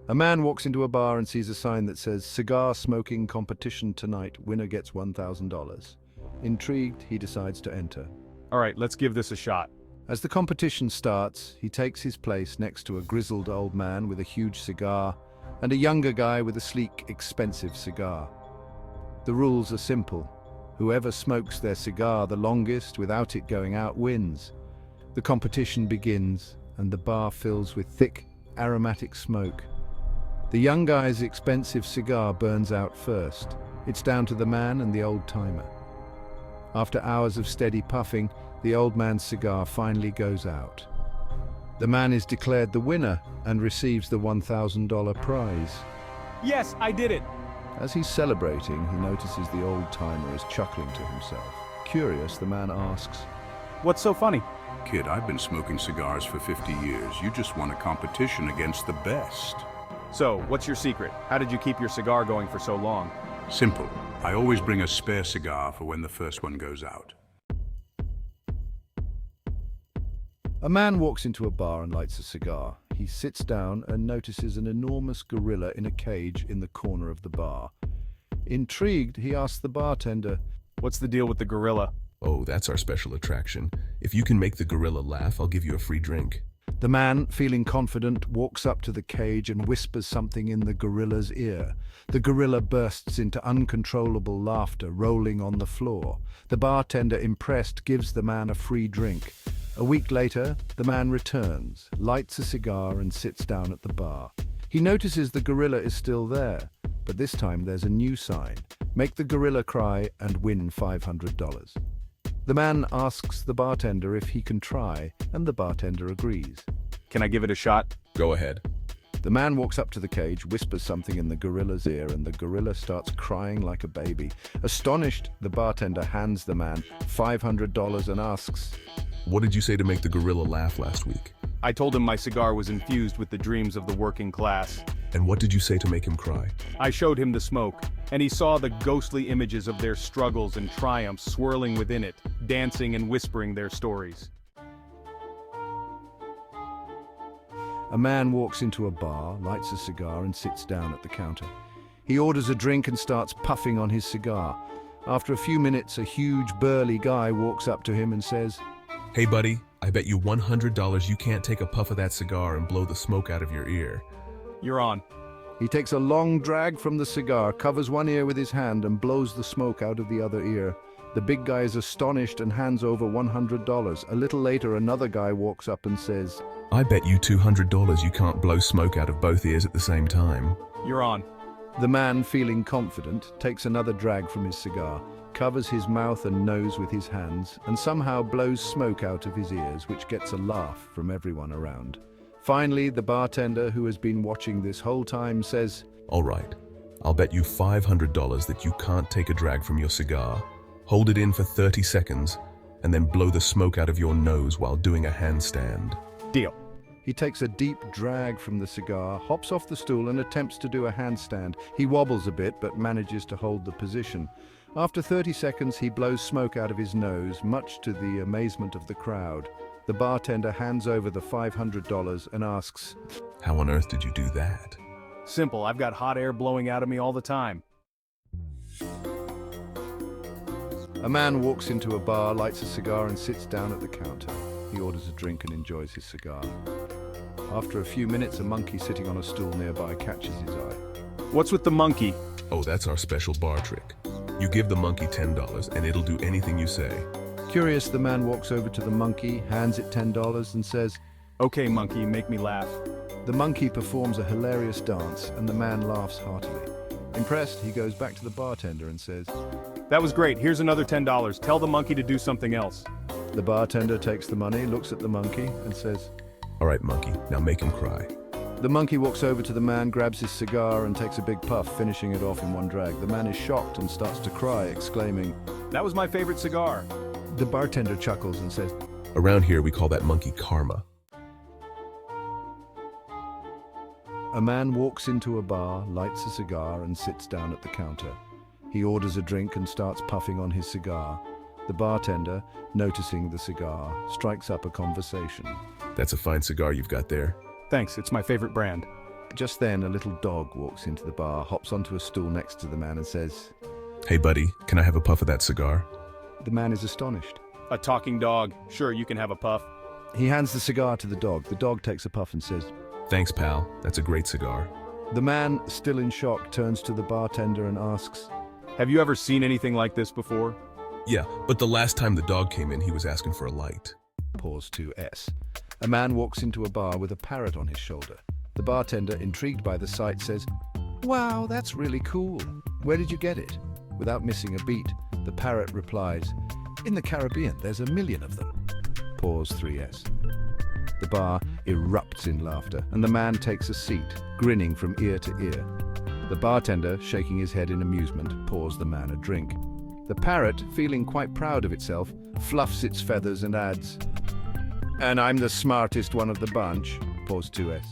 A man walks into a bar and sees a sign that says, "Cigar smoking competition tonight, winner gets $1,000. Intrigued, he decides to enter. All right, let's give this a shot. As the competition starts, he takes his place next to a grizzled old man with a huge cigar and a younger guy with a sleek, expensive cigar. The rules are simple. Whoever smokes their cigar the longest without it going out wins. The competition begins, and the bar fills with thick, aromatic smoke. The young guy's expensive cigar burns out first. It's down to the man and the old-timer. After hours of steady puffing, the old man's cigar finally goes out. The man is declared the winner and receives the $1,000 prize. Yes, I did it! As he's celebrating, he notices the old-timer is chuckling to himself. Curious, the man asks, What's so funny? Kid, I've been smoking cigars for 50 years. You just won a competition against the best. So, what's your secret? How did you keep your cigar going for so long? Simple. I always bring a spare cigar for when the first one goes out. A man walks into a bar and lights a cigar. He sits down and notices an enormous gorilla in a cage in the corner of the bar. Intrigued, he asks the bartender, What's the deal with the gorilla? Oh, that's our special attraction. If you can make the gorilla laugh, I'll give you a free drink. The man, feeling confident, walks up to the cage and whispers something in the gorilla's ear. The gorilla bursts into uncontrollable laughter, rolling on the floor. The bartender, impressed, gives the man a free drink. A week later, the man returns, lights a cigar and sits down at the bar. He notices the gorilla is still there, but this time there's a new sign. Make the gorilla cry and win $500. The man asks the bartender if he can try, and the bartender agrees. Can I give it a shot? Go ahead. The man walks up to the cage, whispers something in the gorilla's ear, and the gorilla starts crying like a baby. Astonished, the bartender hands the man $500 and asks, What did you say to make the gorilla laugh last week? I told him my cigar was infused with the dreams of the working class. And what did you say to make him cry? I showed him the smoke, and he saw the ghostly images of their struggles and triumphs swirling within it, dancing and whispering their stories. A man walks into a bar, lights a cigar and sits down at the counter. He orders a drink and starts puffing on his cigar. After a few minutes, a huge burly guy walks up to him and says, Hey buddy, I bet you $100 you can't take a puff of that cigar and blow the smoke out of your ear. You're on. He takes a long drag from the cigar, covers one ear with his hand and blows the smoke out of the other ear. The big guy is astonished and hands over $100. A little later, another guy walks up and says, I bet you $200 you can't blow smoke out of both ears at the same time. You're on. The man, feeling confident, takes another drag from his cigar, covers his mouth and nose with his hands, and somehow blows smoke out of his ears, which gets a laugh from everyone around. Finally, the bartender, who has been watching this whole time, says, All right, I'll bet you $500 that you can't take a drag from your cigar, hold it in for 30 seconds, and then blow the smoke out of your nose while doing a handstand. Deal. He takes a deep drag from the cigar, hops off the stool and attempts to do a handstand. He wobbles a bit but manages to hold the position. After 30 seconds, he blows smoke out of his nose, much to the amazement of the crowd. The bartender hands over the $500 and asks, How on earth did you do that? Simple, I've got hot air blowing out of me all the time. A man walks into a bar, lights a cigar and sits down at the counter. He orders a drink and enjoys his cigar. After a few minutes, a monkey sitting on a stool nearby catches his eye. What's with the monkey? Oh, that's our special bar trick. You give the monkey $10 and it'll do anything you say. Curious, the man walks over to the monkey, hands it $10 and says, Okay, monkey, make me laugh. The monkey performs a hilarious dance and the man laughs heartily. Impressed, he goes back to the bartender and says, That was great, here's another $10. Tell the monkey to do something else. The bartender takes the money, looks at the monkey and says, All right, monkey, now make him cry. The monkey walks over to the man, grabs his cigar and takes a big puff, finishing it off in one drag. The man is shocked and starts to cry, exclaiming, That was my favorite cigar. The bartender chuckles and says, Around here, we call that monkey karma. A man walks into a bar, lights a cigar and sits down at the counter. He orders a drink and starts puffing on his cigar. The bartender, noticing the cigar, strikes up a conversation. That's a fine cigar you've got there. Thanks, it's my favorite brand. Just then, a little dog walks into the bar, hops onto a stool next to the man and says, Hey buddy, can I have a puff of that cigar? the man is astonished. A talking dog. Sure, you can have a puff. He hands the cigar to the dog. The dog takes a puff and says, Thanks, pal. That's a great cigar. the man, still in shock, turns to the bartender and asks, Have you ever seen anything like this before? Yeah, but the last time the dog came in, he was asking for a light. pause 2S. A man walks into a bar with a parrot on his shoulder. The bartender, intrigued by the sight, says, wow, that's really cool. Where did you get it? Without missing a beat, the parrot replies, in the Caribbean, there's 1 million of them. Pause 3S. The bar erupts in laughter, and the man takes a seat, grinning from ear to ear. The bartender, shaking his head in amusement, pours the man a drink. The parrot, feeling quite proud of itself, fluffs its feathers and adds, and I'm the smartest one of the bunch. Pause 2S.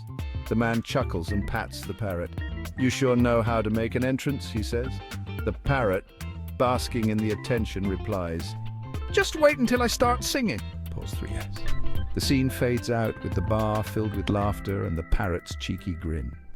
The man chuckles and pats the parrot. You sure know how to make an entrance, he says. The parrot, basking in the attention, replies, just wait until I start singing. Pause 3S. The scene fades out with the bar filled with laughter and the parrot's cheeky grin.